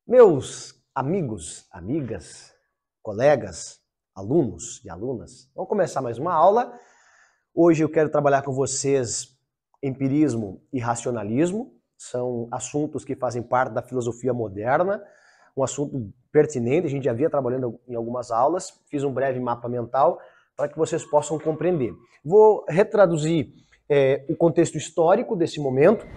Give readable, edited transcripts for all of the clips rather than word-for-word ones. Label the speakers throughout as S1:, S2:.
S1: Meus amigos, amigas, colegas, alunos e alunas, vamos começar mais uma aula. Hoje eu quero trabalhar com vocês empirismo e racionalismo. São assuntos que fazem parte da filosofia moderna, um assunto pertinente, a gente já havia trabalhando em algumas aulas, fiz um breve mapa mental para que vocês possam compreender. Vou retraduzir o contexto histórico desse momento,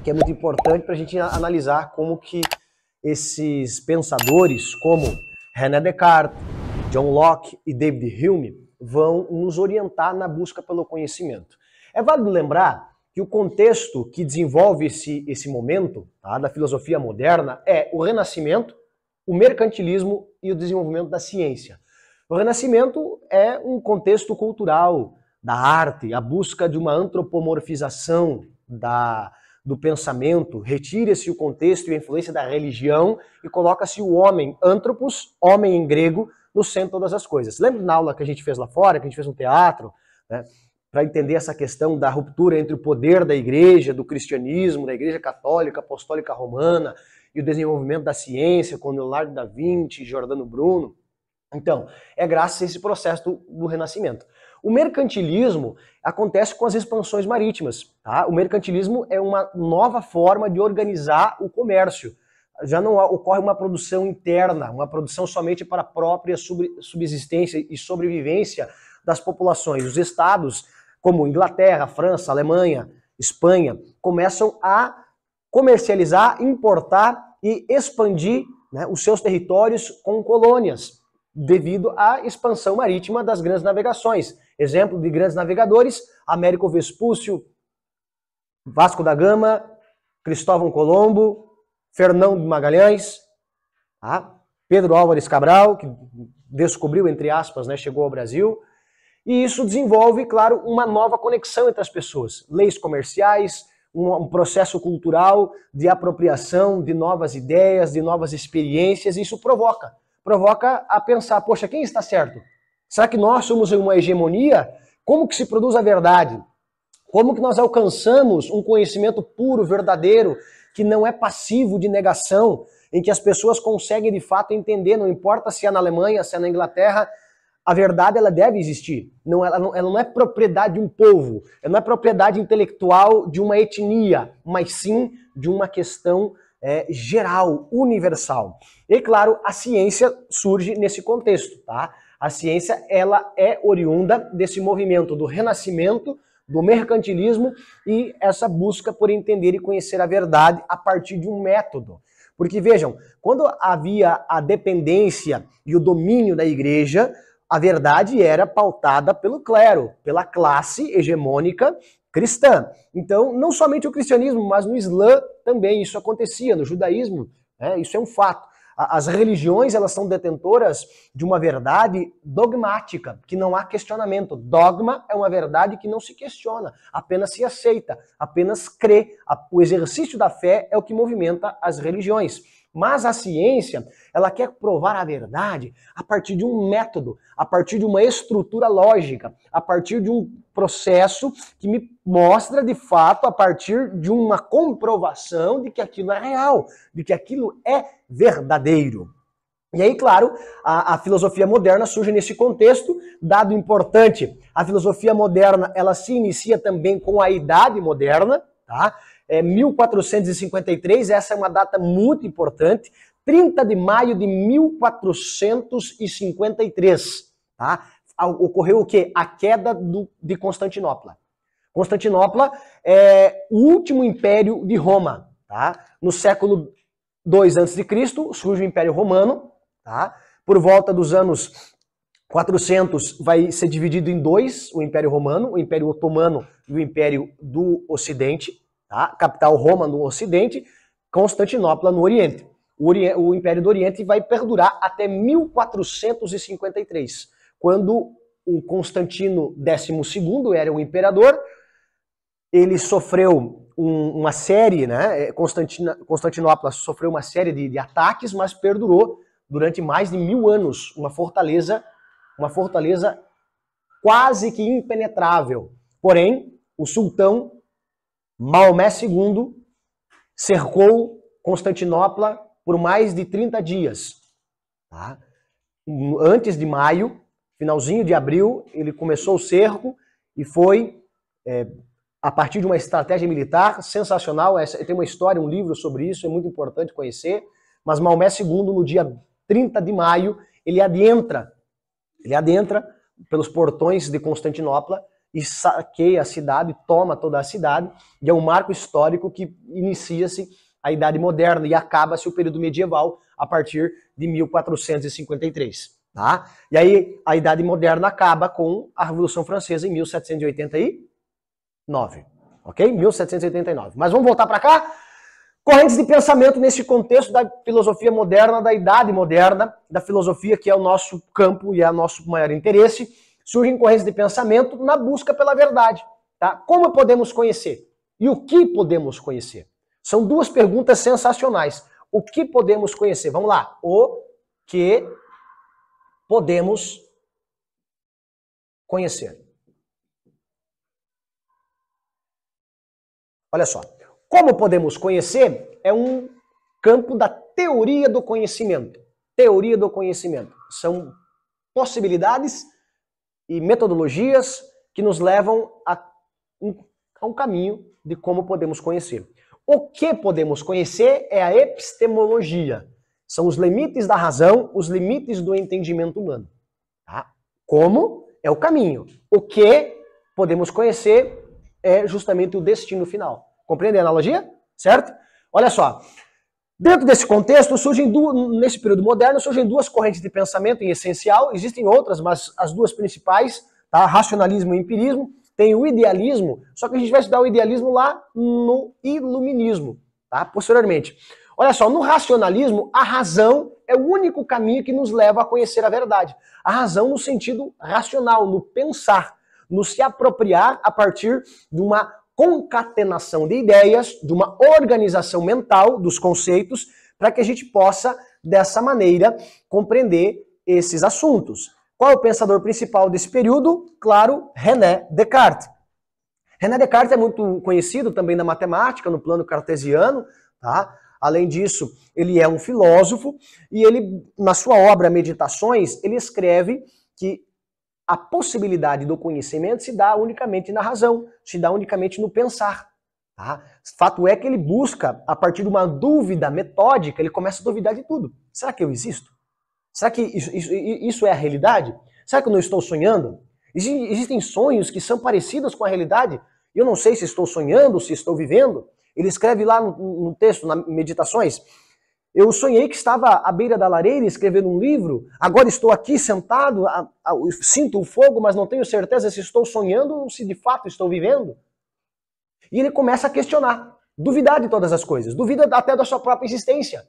S1: que é muito importante para a gente analisar como que esses pensadores como René Descartes, John Locke e David Hume vão nos orientar na busca pelo conhecimento. É válido lembrar que o contexto que desenvolve esse momento, tá, da filosofia moderna é o Renascimento, o mercantilismo e o desenvolvimento da ciência. O Renascimento é um contexto cultural da arte, a busca de uma antropomorfização do pensamento, retira-se o contexto e a influência da religião e coloca-se o homem, anthropos, homem em grego, no centro de todas as coisas. Lembra na aula que a gente fez lá fora, que a gente fez no teatro, né, para entender essa questão da ruptura entre o poder da igreja, do cristianismo, da igreja católica, apostólica romana, e o desenvolvimento da ciência, com Leonardo da Vinci e Giordano Bruno? Então, é graças a esse processo do Renascimento. O mercantilismo acontece com as expansões marítimas. Tá? O mercantilismo é uma nova forma de organizar o comércio. Já não ocorre uma produção interna, uma produção somente para a própria subsistência e sobrevivência das populações. Os estados, como Inglaterra, França, Alemanha, Espanha, começam a comercializar, importar e expandir, né, os seus territórios com colônias, devido à expansão marítima das grandes navegações. Exemplo de grandes navegadores: Américo Vespúcio, Vasco da Gama, Cristóvão Colombo, Fernão de Magalhães, tá? Pedro Álvares Cabral, que descobriu, entre aspas, né, chegou ao Brasil. E isso desenvolve, claro, uma nova conexão entre as pessoas. Leis comerciais, um processo cultural de apropriação de novas ideias, de novas experiências, e isso provoca a pensar, poxa, quem está certo? Será que nós somos uma hegemonia? Como que se produz a verdade? Como que nós alcançamos um conhecimento puro, verdadeiro, que não é passivo de negação, em que as pessoas conseguem de fato entender, não importa se é na Alemanha, se é na Inglaterra, a verdade ela deve existir. Ela não é propriedade de um povo, ela não é propriedade intelectual de uma etnia, mas sim de uma questão geral, universal. E claro, a ciência surge nesse contexto, tá? A ciência, ela é oriunda desse movimento do renascimento, do mercantilismo e essa busca por entender e conhecer a verdade a partir de um método. Porque vejam, quando havia a dependência e o domínio da igreja, a verdade era pautada pelo clero, pela classe hegemônica cristã. Então, não somente o cristianismo, mas no Islã também isso acontecia, no judaísmo, isso é um fato. As religiões, elas são detentoras de uma verdade dogmática, que não há questionamento. Dogma é uma verdade que não se questiona, apenas se aceita, apenas crê. O exercício da fé é o que movimenta as religiões. Mas a ciência, ela quer provar a verdade a partir de um método, a partir de uma estrutura lógica, a partir de um processo que me mostra de fato, a partir de uma comprovação de que aquilo é real, de que aquilo é verdadeiro. E aí, claro, a filosofia moderna surge nesse contexto. Dado importante, a filosofia moderna, ela se inicia também com a Idade Moderna, tá? 1453, essa é uma data muito importante, 30 de maio de 1453, tá? Ocorreu o quê? A queda de Constantinopla. Constantinopla é o último império de Roma, tá? No século II a.C. surge o Império Romano, tá? Por volta dos anos 400 vai ser dividido em dois, o Império Romano, o Império Otomano e o Império do Ocidente. Tá? Capital Roma no Ocidente, Constantinopla no Oriente. O Império do Oriente vai perdurar até 1453, quando o Constantino XII era o imperador. Ele sofreu uma série, né? Constantinopla sofreu uma série de ataques, mas perdurou durante mais de 1000 anos, uma fortaleza quase que impenetrável. Porém, o sultão Maomé II cercou Constantinopla por mais de 30 dias. Tá? Antes de maio, finalzinho de abril, ele começou o cerco e foi, a partir de uma estratégia militar sensacional. Tem uma história, um livro sobre isso, é muito importante conhecer. Mas Maomé II, no dia 30 de maio, ele adentra pelos portões de Constantinopla e saqueia a cidade, toma toda a cidade, e é um marco histórico que inicia-se a Idade Moderna e acaba-se o período medieval a partir de 1453. Tá? E aí a Idade Moderna acaba com a Revolução Francesa em 1789. Ok? 1789. Mas vamos voltar para cá? Correntes de pensamento nesse contexto da filosofia moderna, da Idade Moderna, da filosofia que é o nosso campo e é o nosso maior interesse. Surgem correntes de pensamento na busca pela verdade. Tá? Como podemos conhecer? E o que podemos conhecer? São duas perguntas sensacionais. O que podemos conhecer? Vamos lá. O que podemos conhecer? Olha só. Como podemos conhecer é um campo da teoria do conhecimento. Teoria do conhecimento. São possibilidades e metodologias que nos levam a um caminho de como podemos conhecer. O que podemos conhecer é a epistemologia. São os limites da razão, os limites do entendimento humano. Tá? Como é o caminho. O que podemos conhecer é justamente o destino final. Compreende a analogia? Certo? Olha só. Dentro desse contexto, nesse período moderno, surgem duas correntes de pensamento em essencial. Existem outras, mas as duas principais, tá? Racionalismo e empirismo. Tem o idealismo, só que a gente vai estudar o idealismo lá no iluminismo, tá? Posteriormente. Olha só, no racionalismo, a razão é o único caminho que nos leva a conhecer a verdade. A razão no sentido racional, no pensar, no se apropriar a partir de uma concatenação de ideias, de uma organização mental dos conceitos, para que a gente possa, dessa maneira, compreender esses assuntos. Qual é o pensador principal desse período? Claro, René Descartes. René Descartes é muito conhecido também na matemática, no plano cartesiano, tá? Além disso, ele é um filósofo e ele, na sua obra Meditações, ele escreve que a possibilidade do conhecimento se dá unicamente na razão, se dá unicamente no pensar. Tá? Fato é que ele busca, a partir de uma dúvida metódica, ele começa a duvidar de tudo. Será que eu existo? Será que isso é a realidade? Será que eu não estou sonhando? Existem sonhos que são parecidos com a realidade. Eu não sei se estou sonhando, se estou vivendo. Ele escreve lá no texto, nas Meditações, eu sonhei que estava à beira da lareira escrevendo um livro, agora estou aqui sentado, sinto o fogo, mas não tenho certeza se estou sonhando ou se de fato estou vivendo. E ele começa a questionar, duvidar de todas as coisas, duvida até da sua própria existência.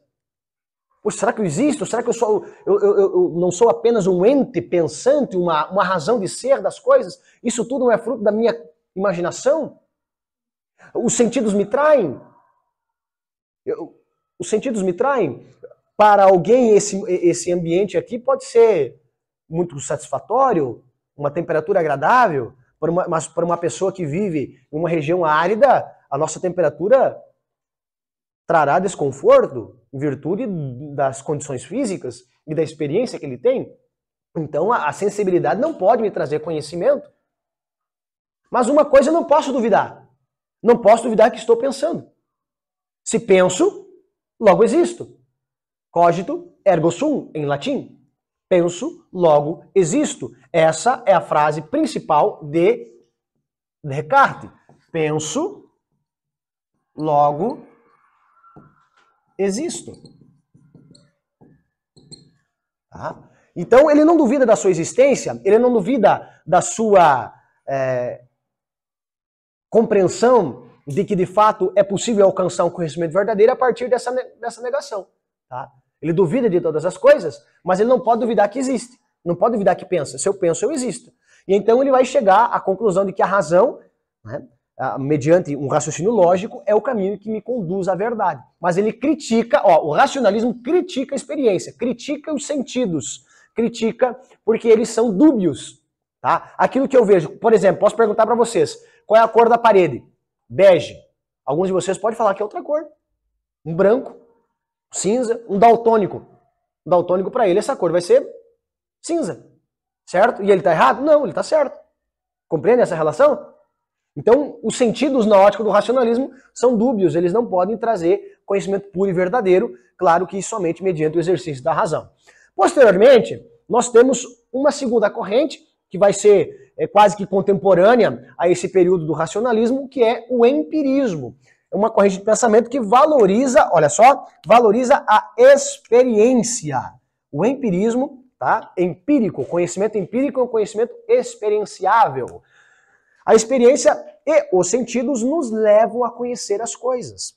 S1: Poxa, será que eu existo? Será que eu não sou apenas um ente pensante, uma razão de ser das coisas? Isso tudo não é fruto da minha imaginação? Os sentidos me traem? Os sentidos me traem? Para alguém, esse ambiente aqui pode ser muito satisfatório, uma temperatura agradável, mas para uma pessoa que vive em uma região árida, a nossa temperatura trará desconforto em virtude das condições físicas e da experiência que ele tem. Então a sensibilidade não pode me trazer conhecimento. Mas uma coisa eu não posso duvidar. Não posso duvidar que estou pensando. Se penso, logo existo. Cogito ergo sum, em latim. Penso, logo existo. Essa é a frase principal de Descartes. Penso, logo existo. Tá? Então ele não duvida da sua existência, ele não duvida da sua compreensão de que de fato é possível alcançar um conhecimento verdadeiro a partir dessa negação. Tá? Ele duvida de todas as coisas, mas ele não pode duvidar que existe. Não pode duvidar que pensa. Se eu penso, eu existo. E então ele vai chegar à conclusão de que a razão, né, mediante um raciocínio lógico, é o caminho que me conduz à verdade. Mas ele critica, o racionalismo critica a experiência, critica os sentidos, critica porque eles são dúbios. Tá? Aquilo que eu vejo, por exemplo, posso perguntar para vocês, qual é a cor da parede? Bege. Alguns de vocês podem falar que é outra cor. Um branco. cinza, um daltônico. Um daltônico para ele, essa cor vai ser cinza, certo? E ele está errado? Não, ele está certo. Compreende essa relação? Então, os sentidos na ótica do racionalismo são dúbios, eles não podem trazer conhecimento puro e verdadeiro, claro que somente mediante o exercício da razão. Posteriormente, nós temos uma segunda corrente, que vai ser quase que contemporânea a esse período do racionalismo, que é o empirismo. É uma corrente de pensamento que valoriza, olha só, valoriza a experiência. O empirismo, tá? Empírico, conhecimento empírico é um conhecimento experienciável. A experiência e os sentidos nos levam a conhecer as coisas.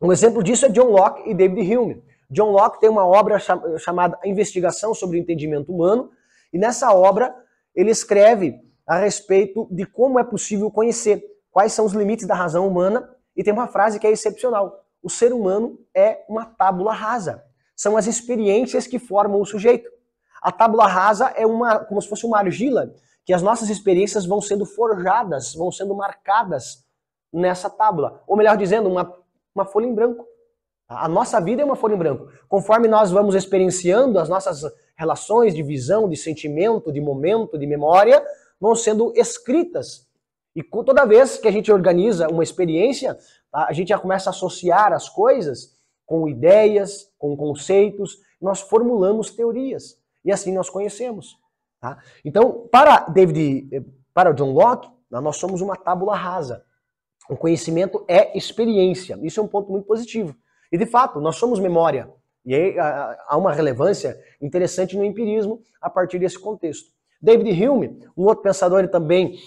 S1: Um exemplo disso é John Locke e David Hume. John Locke tem uma obra chamada Investigação sobre o Entendimento Humano, e nessa obra ele escreve a respeito de como é possível conhecer, quais são os limites da razão humana, e tem uma frase que é excepcional. O ser humano é uma tábula rasa. São as experiências que formam o sujeito. A tábula rasa é como se fosse uma argila, que as nossas experiências vão sendo forjadas, vão sendo marcadas nessa tábula. Ou melhor dizendo, uma folha em branco. A nossa vida é uma folha em branco. Conforme nós vamos experienciando as nossas relações de visão, de sentimento, de momento, de memória, vão sendo escritas. E toda vez que a gente organiza uma experiência, a gente já começa a associar as coisas com ideias, com conceitos, nós formulamos teorias. E assim nós conhecemos. Tá? Então, para John Locke, nós somos uma tábula rasa. O conhecimento é experiência. Isso é um ponto muito positivo. E de fato, nós somos memória. E aí há uma relevância interessante no empirismo a partir desse contexto. David Hume, um outro pensador também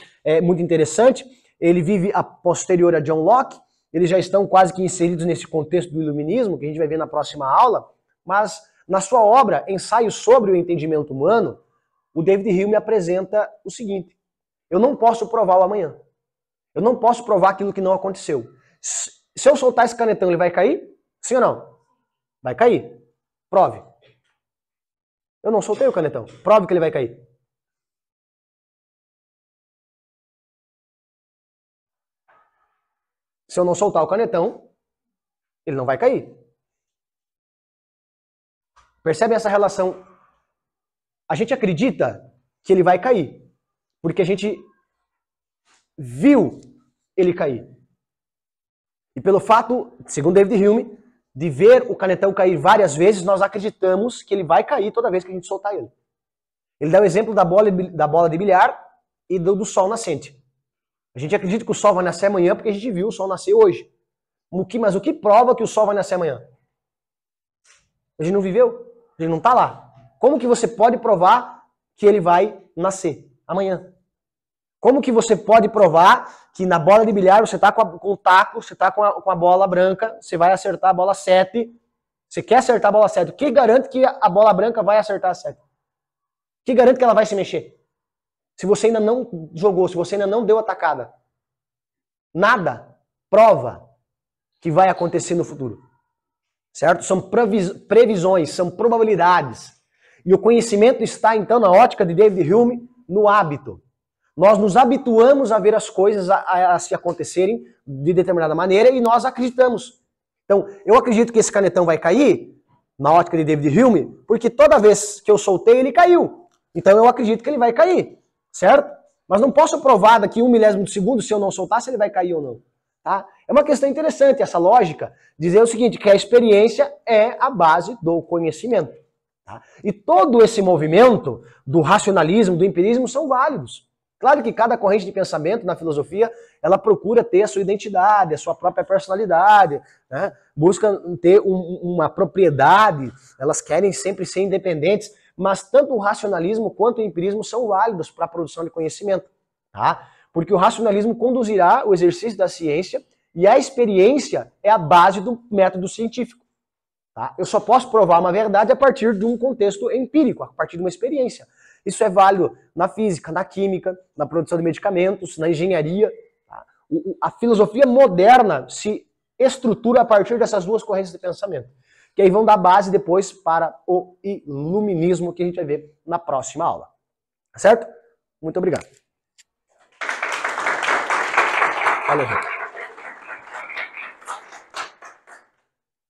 S1: muito interessante, ele vive a posterior a John Locke, eles já estão quase que inseridos nesse contexto do iluminismo, que a gente vai ver na próxima aula, mas na sua obra, Ensaio sobre o Entendimento Humano, o David Hume apresenta o seguinte: eu não posso provar o amanhã. Eu não posso provar aquilo que não aconteceu. Se eu soltar esse canetão, ele vai cair? Sim ou não? Vai cair. Prove. Eu não soltei o canetão. Prove que ele vai cair. Se eu não soltar o canetão, ele não vai cair. Percebem essa relação? A gente acredita que ele vai cair, porque a gente viu ele cair. E pelo fato, segundo David Hume, de ver o canetão cair várias vezes, nós acreditamos que ele vai cair toda vez que a gente soltar ele. Ele dá o exemplo da bola de bilhar e do sol nascente. A gente acredita que o sol vai nascer amanhã porque a gente viu o sol nascer hoje. Mas o que prova que o sol vai nascer amanhã? A gente não viveu, a gente não está lá. Como que você pode provar que ele vai nascer amanhã? Como que você pode provar que na bola de bilhar você está com o taco, você está com a bola branca, você vai acertar a bola 7, você quer acertar a bola 7, o que garante que a bola branca vai acertar a 7? O que garante que ela vai se mexer? Se você ainda não jogou, se você ainda não deu a tacada. Nada prova que vai acontecer no futuro. Certo? São previsões, são probabilidades. E o conhecimento está, então, na ótica de David Hume, no hábito. Nós nos habituamos a ver as coisas a se acontecerem de determinada maneira e nós acreditamos. Então, eu acredito que esse canetão vai cair, na ótica de David Hume, porque toda vez que eu soltei, ele caiu. Então, eu acredito que ele vai cair. Certo? Mas não posso provar daqui 1 milésimo de segundo, se eu não soltar, se ele vai cair ou não. Tá? É uma questão interessante essa lógica, dizer o seguinte, que a experiência é a base do conhecimento. Tá? E todo esse movimento do racionalismo, do empirismo, são válidos. Claro que cada corrente de pensamento na filosofia, ela procura ter a sua identidade, a sua própria personalidade, né? Busca ter uma propriedade, elas querem sempre ser independentes, mas tanto o racionalismo quanto o empirismo são válidos para a produção de conhecimento, tá? Porque o racionalismo conduzirá o exercício da ciência e a experiência é a base do método científico. Tá? Eu só posso provar uma verdade a partir de um contexto empírico, a partir de uma experiência. Isso é válido na física, na química, na produção de medicamentos, na engenharia. Tá? A filosofia moderna se estrutura a partir dessas duas correntes de pensamento, que aí vão dar base depois para o iluminismo, que a gente vai ver na próxima aula. Certo? Muito obrigado. Valeu, gente.